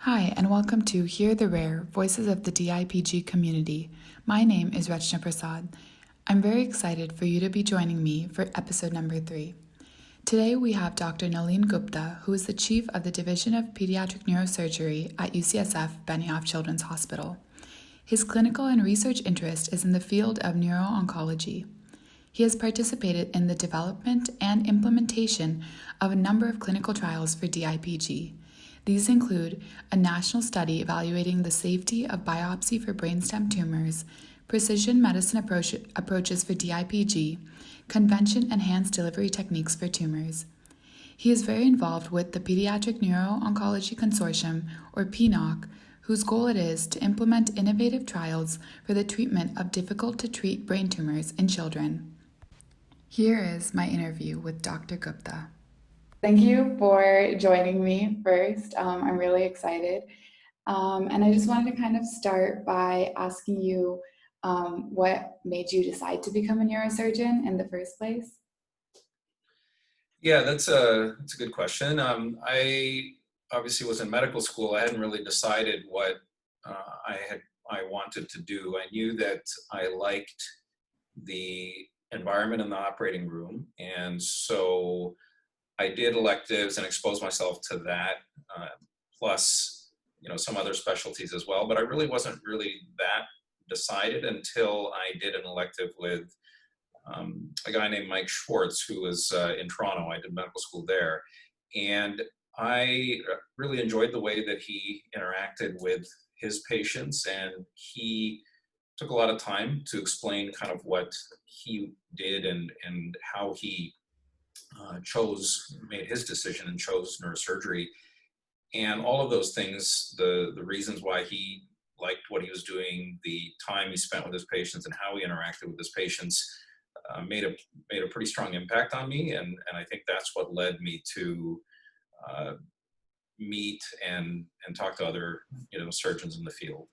Hi, and welcome to Hear the Rare Voices of the DIPG community. My name is Rachna Prasad. I'm very excited for you to be joining me for episode number 3. Today we have Dr. Nalin Gupta, who is the chief of the Division of Pediatric Neurosurgery at UCSF Benioff Children's Hospital. His clinical and research interest is in the field of neuro-oncology. He has participated in the development and implementation of a number of clinical trials for DIPG. These include a national study evaluating the safety of biopsy for brainstem tumors, precision medicine approaches for DIPG, convention-enhanced delivery techniques for tumors. He is very involved with the Pediatric Neuro-Oncology Consortium, or PNOC, whose goal it is to implement innovative trials for the treatment of difficult-to-treat brain tumors in children. Here is my interview with Dr. Gupta. Thank you for joining me first. I'm really excited. And I just wanted to kind of start by asking you what made you decide to become a neurosurgeon in the first place? Yeah, that's a good question. I obviously was in medical school. I hadn't really decided what I wanted to do. I knew that I liked the environment in the operating room, and so I did electives and exposed myself to that, plus some other specialties as well. But I really wasn't really that decided until I did an elective with a guy named Mike Schwartz, who was in Toronto. I did medical school there, and I really enjoyed the way that he interacted with his patients, and he took a lot of time to explain kind of what he did and how he made his decision and chose neurosurgery. And all of those things, the reasons why he liked what he was doing, the time he spent with his patients, and how he interacted with his patients made a pretty strong impact on me. And I think that's what led me to meet and talk to other surgeons in the field.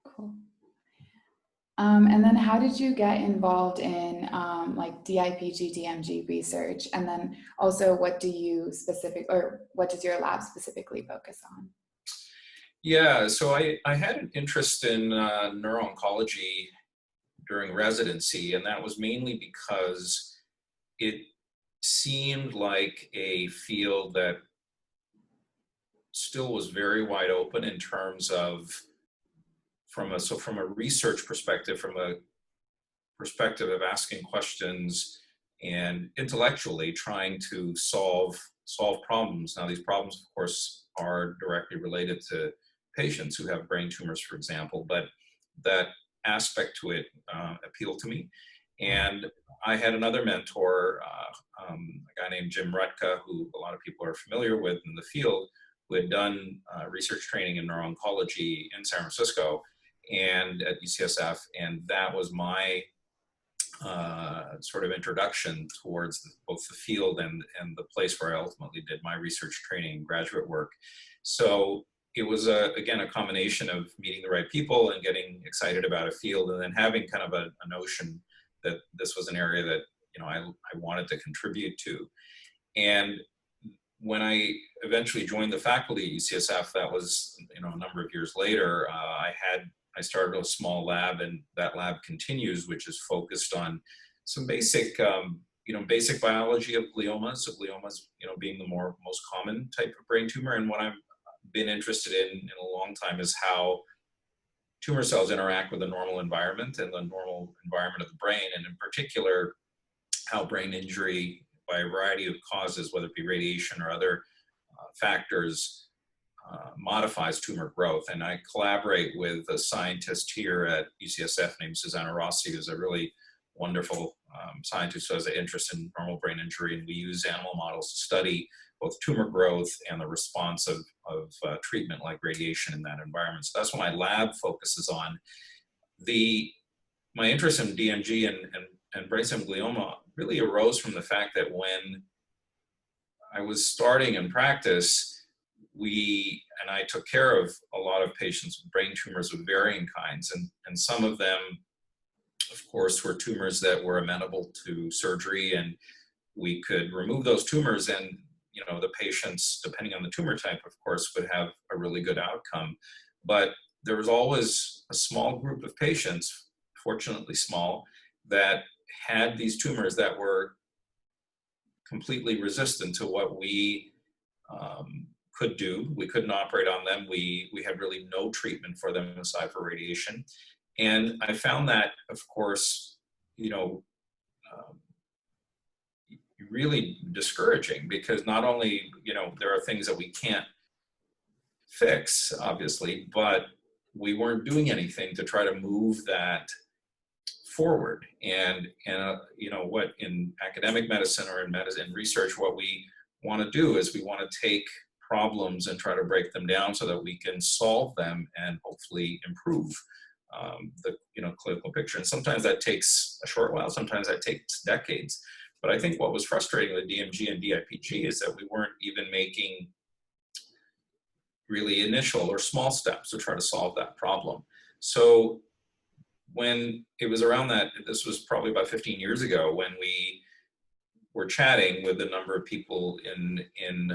Cool. And then how did you get involved in like DIPG, DMG research? And then also what does your lab specifically focus on? Yeah, so I had an interest in neuro-oncology during residency, and that was mainly because it seemed like a field that still was very wide open in terms of from a research perspective, from a perspective of asking questions and intellectually trying to solve problems. Now, these problems, of course, are directly related to patients who have brain tumors, for example, but that aspect to it appealed to me. And I had another mentor, a guy named Jim Rutka, who a lot of people are familiar with in the field, who had done research training in neuro-oncology in San Francisco and at UCSF, and that was my sort of introduction towards both the field and the place where I ultimately did my research training and graduate work. So it was, again, a combination of meeting the right people and getting excited about a field, and then having kind of a notion that this was an area that I wanted to contribute to. And when I eventually joined the faculty at UCSF, that was a number of years later, I started a small lab, and that lab continues, which is focused on some basic, basic biology of gliomas. So gliomas, being the most common type of brain tumor. And what I've been interested in a long time is how tumor cells interact with the normal environment and the normal environment of the brain, and in particular, how brain injury by a variety of causes, whether it be radiation or other factors, modifies tumor growth. And I collaborate with a scientist here at UCSF named Susanna Rossi, who's a really wonderful scientist who has an interest in normal brain injury. And we use animal models to study both tumor growth and the response of treatment like radiation in that environment. So that's what my lab focuses on. My interest in DMG and brainstem glioma really arose from the fact that when I was starting in practice, I took care of a lot of patients with brain tumors of varying kinds, and some of them, of course, were tumors that were amenable to surgery, and we could remove those tumors, and the patients, depending on the tumor type, of course, would have a really good outcome. But there was always a small group of patients, fortunately small, that had these tumors that were completely resistant to what we could do. We couldn't operate on them. We had really no treatment for them aside for radiation. And I found that, of course, really discouraging, because not only, there are things that we can't fix, obviously, but we weren't doing anything to try to move that forward. And what in academic medicine or in medicine research, what we want to do is we want to take problems and try to break them down so that we can solve them and hopefully improve the clinical picture. And sometimes that takes a short while, sometimes that takes decades. But I think what was frustrating with DMG and DIPG is that we weren't even making really initial or small steps to try to solve that problem. So when it was around that, this was probably about 15 years ago, when we were chatting with a number of people in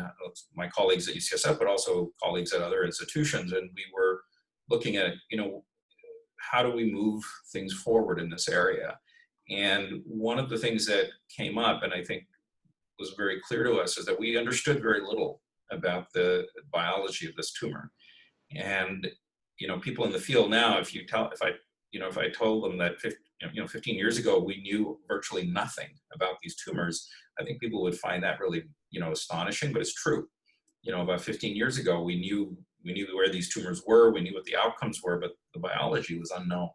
my colleagues at UCSF, but also colleagues at other institutions, and we were looking at, how do we move things forward in this area? And one of the things that came up, and I think was very clear to us, is that we understood very little about the biology of this tumor. And people in the field now, if I told them that 15 years ago we knew virtually nothing about these tumors, I think people would find that really astonishing, but it's true. About 15 years ago we knew where these tumors were, we knew what the outcomes were, but the biology was unknown.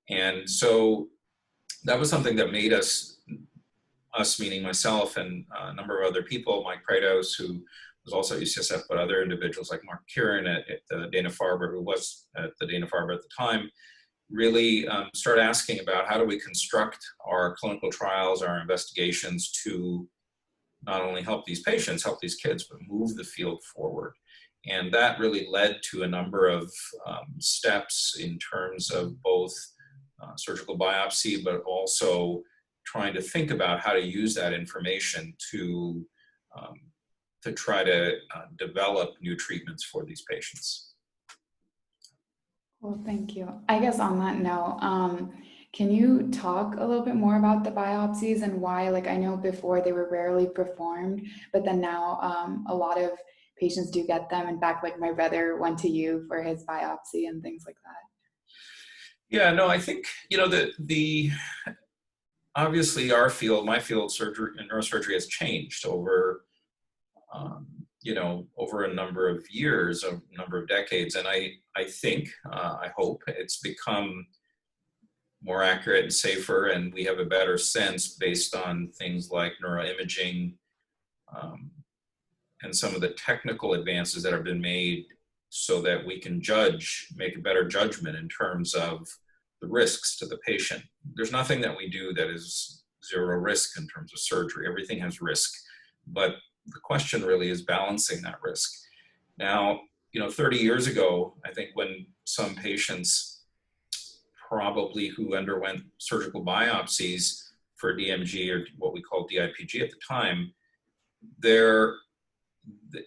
And so that was something that made us meaning myself and a number of other people, Mike Prados, who was also at UCSF, but other individuals like Mark Kieran at the Dana-Farber, who was at the Dana-Farber at the time, really start asking about how do we construct our clinical trials, our investigations to not only help these patients, help these kids, but move the field forward. And that really led to a number of steps in terms of both surgical biopsy, but also trying to think about how to use that information to try to develop new treatments for these patients. Well, thank you. I guess on that note, can you talk a little bit more about the biopsies and why, I know before they were rarely performed, but then now a lot of patients do get them. In fact, my brother went to you for his biopsy and things like that. Yeah, no, I think, the obviously our field, my field, surgery and neurosurgery, has changed over, over a number of years, a number of decades. And I think, I hope it's become more accurate and safer, and we have a better sense based on things like neuroimaging and some of the technical advances that have been made so that we can make a better judgment in terms of the risks to the patient. There's nothing that we do that is zero risk in terms of surgery. Everything has risk, but the question really is balancing that risk. Now, 30 years ago, I think when some patients probably who underwent surgical biopsies for DMG, or what we call DIPG at the time, the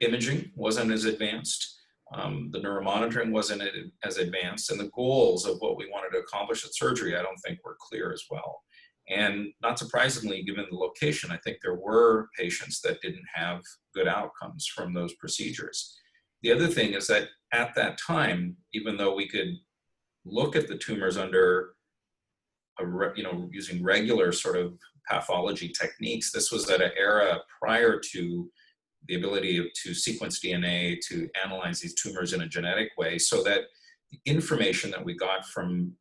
imaging wasn't as advanced. The neuromonitoring wasn't as advanced, and the goals of what we wanted to accomplish at surgery, I don't think were clear as well. And not surprisingly, given the location, I think there were patients that didn't have good outcomes from those procedures. The other thing is that at that time, even though we could look at the tumors under using regular sort of pathology techniques, this was at an era prior to the ability to sequence DNA, to analyze these tumors in a genetic way, so that the information that we got from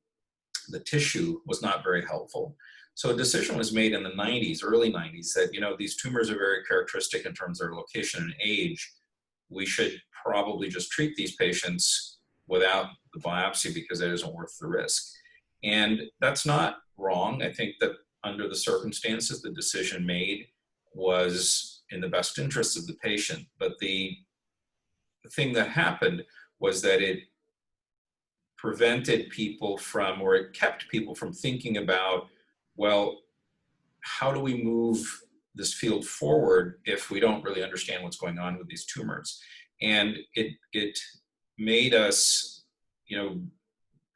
the tissue was not very helpful. So a decision was made in the 90s, early 90s, that these tumors are very characteristic in terms of their location and age. We should probably just treat these patients without the biopsy because it isn't worth the risk. And that's not wrong. I think that under the circumstances, the decision made was in the best interest of the patient. But the thing that happened was that it prevented people from, or it kept people from thinking about, well, how do we move this field forward if we don't really understand what's going on with these tumors. And it made us,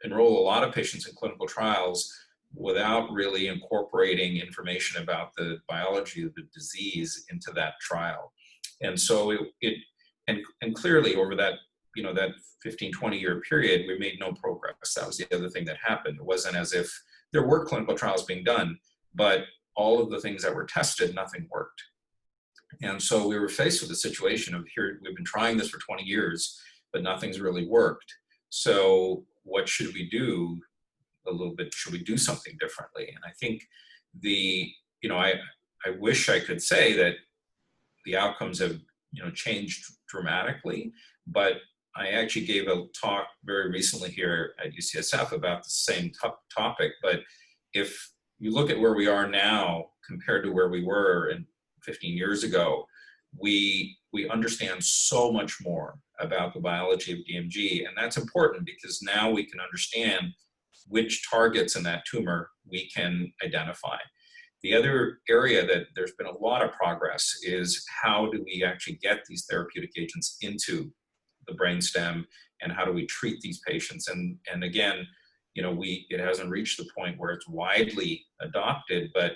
enroll a lot of patients in clinical trials without really incorporating information about the biology of the disease into that trial. And so and clearly over that, that 15, 20-year period, we made no progress. That was the other thing that happened. It wasn't as if there were clinical trials being done, but all of the things that were tested, nothing worked. And so we were faced with a situation of here, we've been trying this for 20 years, but nothing's really worked. So what should we do a little bit? Should we do something differently? And I think I wish I could say that the outcomes have, changed dramatically, but I actually gave a talk very recently here at UCSF about the same topic. But if you look at where we are now compared to where we were 15 years ago, we understand so much more about the biology of DMG, and that's important because now we can understand which targets in that tumor we can identify. The other area that there's been a lot of progress is how do we actually get these therapeutic agents into the brainstem, and how do we treat these patients? And again, it hasn't reached the point where it's widely adopted, but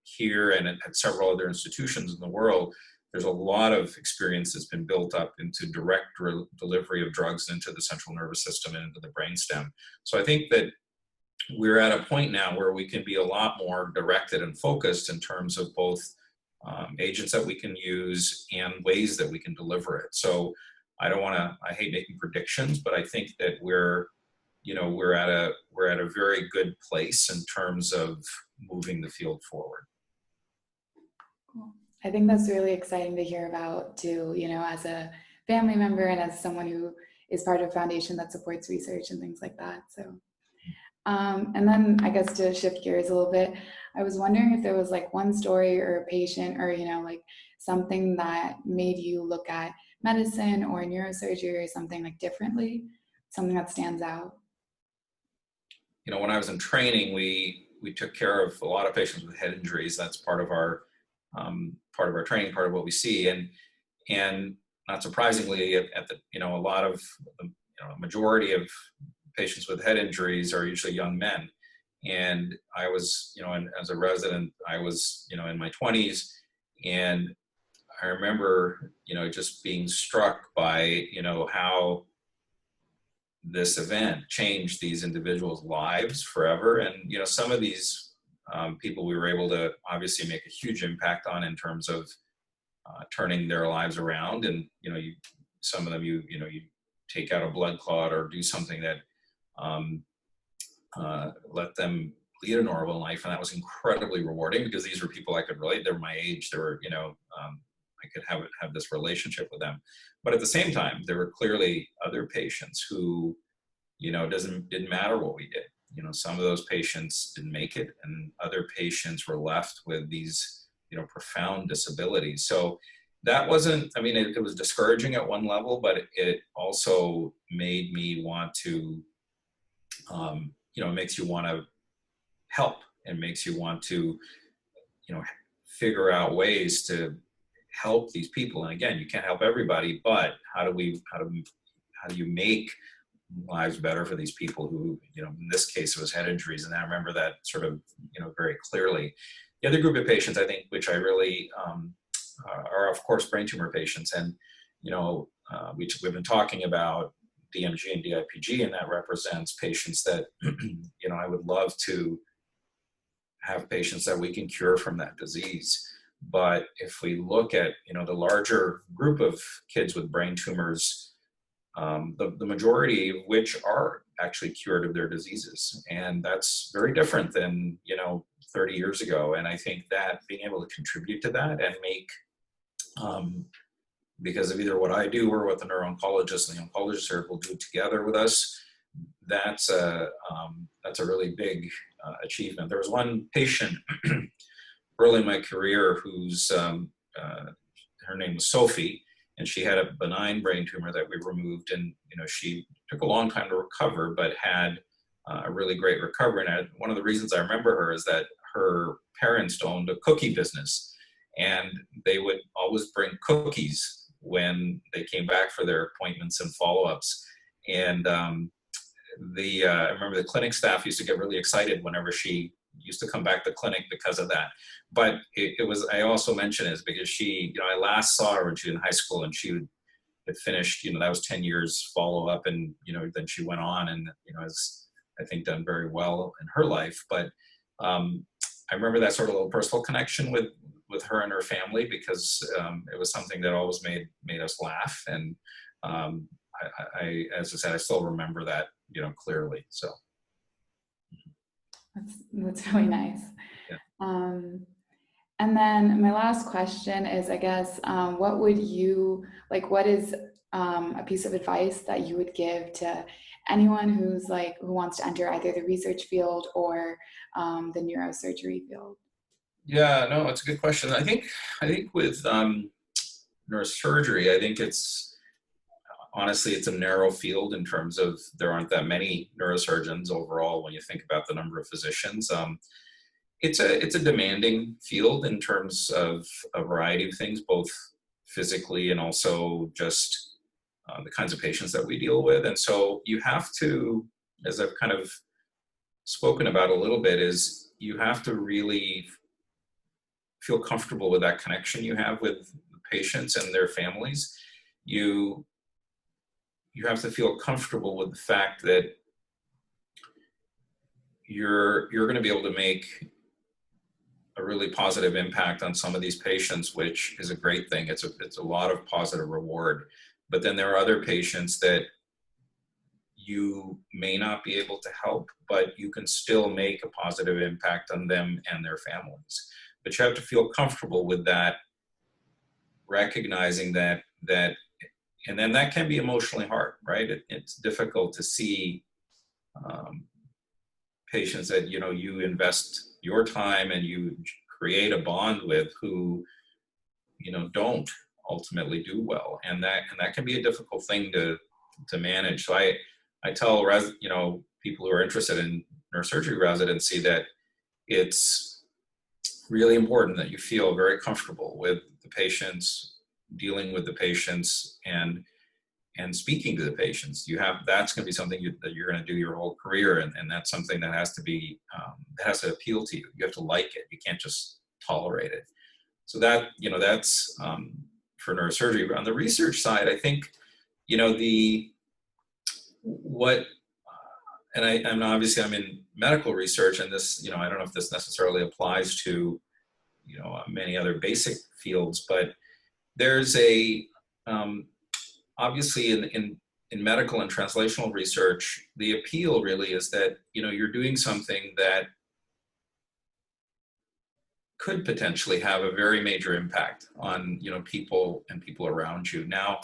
here and at several other institutions in the world, there's a lot of experience that's been built up into direct delivery of drugs into the central nervous system and into the brainstem. So I think that we're at a point now where we can be a lot more directed and focused in terms of both agents that we can use and ways that we can deliver it. So I hate making predictions, but I think that we're at a very good place in terms of moving the field forward. Cool. I think that's really exciting to hear about too, as a family member and as someone who is part of a foundation that supports research and things like that. So, and then I guess to shift gears a little bit, I was wondering if there was like one story or a patient or, like something that made you look at medicine or neurosurgery or something like differently, something that stands out. When I was in training, we took care of a lot of patients with head injuries. That's part of our training, part of what we see, and not surprisingly, at the a lot of the majority of patients with head injuries are usually young men. And I was, and as a resident, I was, in my 20s, and I remember, just being struck by, how this event changed these individuals' lives forever. And, some of these people we were able to obviously make a huge impact on in terms of turning their lives around. And, some of them, you take out a blood clot or do something that let them lead a normal life. And that was incredibly rewarding because these were people I could relate. They were my age. They were, I could have this relationship with them. But at the same time, there were clearly other patients who, didn't matter what we did. Some of those patients didn't make it, and other patients were left with these, profound disabilities. So that wasn't, it was discouraging at one level, but it also made me want to, it makes you want to help and makes you want to, figure out ways to help these people. And again, you can't help everybody, but how do you make lives better for these people who, in this case, it was head injuries. And I remember that sort of, very clearly. The other group of patients, I think, which I really are, of course, brain tumor patients. And, we've been talking about DMG and DIPG, and that represents patients that, I would love to have patients that we can cure from that disease. But if we look at, the larger group of kids with brain tumors, the majority of which are actually cured of their diseases. And that's very different than, 30 years ago. And I think that being able to contribute to that and make, because of either what I do or what the neuro-oncologists and the oncologists here will do together with us, that's a really big achievement. There was one patient early in my career whose, her name was Sophie, and she had a benign brain tumor that we removed, and she took a long time to recover, but had a really great recovery. And one of the reasons I remember her is that her parents owned a cookie business, and they would always bring cookies when they came back for their appointments and follow-ups. And I remember the clinic staff used to get really excited whenever she used to come back to clinic because of that. But it was, I also mention is because she, I last saw her when she was in high school, and she had finished, that was 10 years follow-up, and, then she went on and, has, I think, done very well in her life. But I remember that sort of little personal connection with her and her family, because it was something that always made us laugh. And I, as I said, I still remember that, clearly. So. That's really nice. Yeah. And then my last question is, I guess, what would you, what is a piece of advice that you would give to anyone who wants to enter either the research field or the neurosurgery field? Yeah, no, it's a good question. I think with neurosurgery, I think honestly, it's a narrow field in terms of there aren't that many neurosurgeons overall when you think about the number of physicians. It's a demanding field in terms of a variety of things, both physically and also just the kinds of patients that we deal with. And so you have to, as I've kind of spoken about a little bit, is you have to really feel comfortable with that connection you have with the patients and their families. You have to feel comfortable with the fact that you're going to be able to make a really positive impact on some of these patients, which is a great thing. It's a lot of positive reward. But then there are other patients that you may not be able to help, but you can still make a positive impact on them and their families. But you have to feel comfortable with that, recognizing that, and then that can be emotionally hard, right? It's difficult to see patients that, you invest your time and you create a bond with, who, don't ultimately do well. And that can be a difficult thing to manage. So I tell people who are interested in neurosurgery residency that it's really important that you feel very comfortable with the patients, dealing with the patients, and speaking to the patients. That's going to be something that you're going to do your whole career, and that's something that has to be that has to appeal to you. You have to like it. You can't just tolerate it. So that's for neurosurgery. On the research side, I think and obviously I'm in medical research, and this, I don't know if this necessarily applies to, many other basic fields, but there's obviously in medical and translational research, the appeal really is that, you're doing something that could potentially have a very major impact on, people and people around you. Now,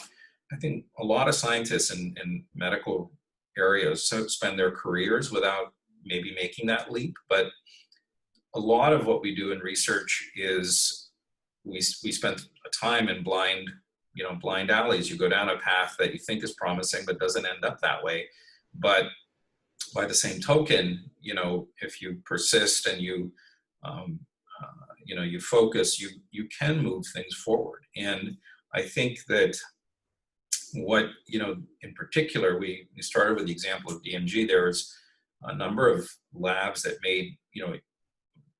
I think a lot of scientists in medical areas spend their careers without maybe making that leap, but a lot of what we do in research is we spend a time in blind alleys. You go down a path that you think is promising but doesn't end up that way. But by the same token, if you persist and you you focus, you can move things forward. And I think that what, in particular, we started with the example of DMG. There's a number of labs that made, a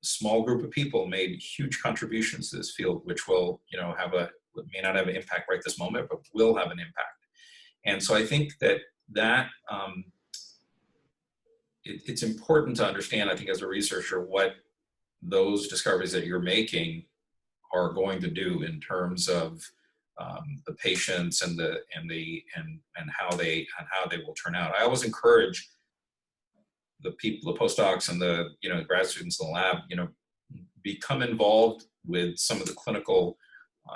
small group of people made huge contributions to this field, which will, may not have an impact right this moment, but will have an impact. And so I think that it's important to understand, I think, as a researcher, what those discoveries that you're making are going to do in terms of the patients and how they will turn out. I always encourage the people, the postdocs and the grad students in the lab, become involved with some of the clinical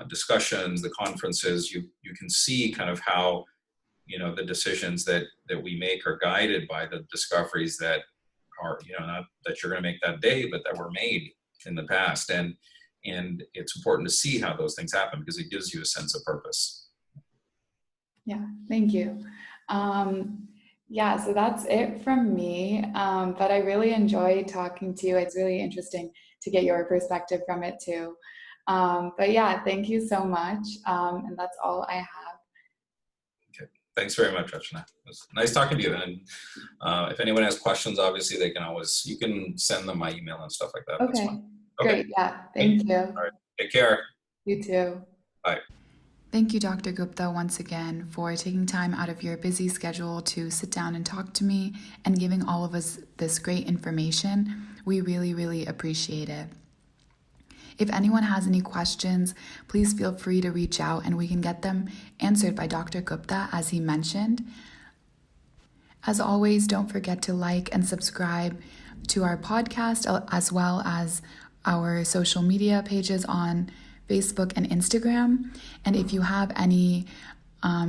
discussions, the conferences. You can see kind of how the decisions that we make are guided by the discoveries that are not that you're going to make that day, but that were made in the past. And it's important to see how those things happen, because it gives you a sense of purpose. Yeah, thank you. Yeah, so that's it from me. But I really enjoyed talking to you. It's really interesting to get your perspective from it too. But yeah, thank you so much. And that's all I have. Okay. Thanks very much, Rachna. It was nice talking to you. And if anyone has questions, obviously you can send them my email and stuff like that. That's fine. Okay. Great. Yeah. Thank you. All right. Take care. You too. Bye. Thank you, Dr. Gupta, once again for taking time out of your busy schedule to sit down and talk to me and giving all of us this great information. We really, really appreciate it. If anyone has any questions, please feel free to reach out and we can get them answered by Dr. Gupta, as he mentioned. As always, don't forget to like and subscribe to our podcast, as well as our social media pages on Facebook and Instagram. And if you have any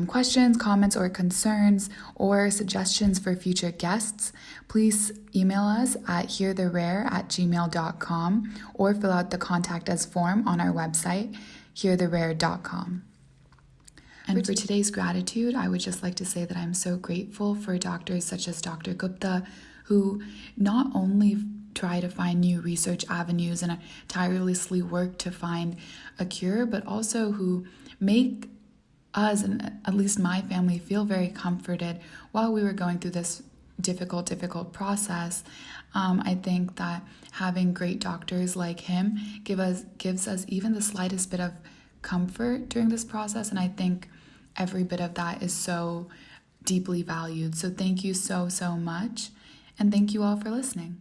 questions, comments, or concerns, or suggestions for future guests, please email us at heartherare@gmail.com or fill out the contact us form on our website, heartherare.com. And for today's gratitude, I would just like to say that I'm so grateful for doctors such as Dr. Gupta, who not only try to find new research avenues and tirelessly work to find a cure, but also who make us, and at least my family, feel very comforted while we were going through this difficult process. I think that having great doctors like him gives us even the slightest bit of comfort during this process, and I think every bit of that is so deeply valued. So thank you so much, and thank you all for listening.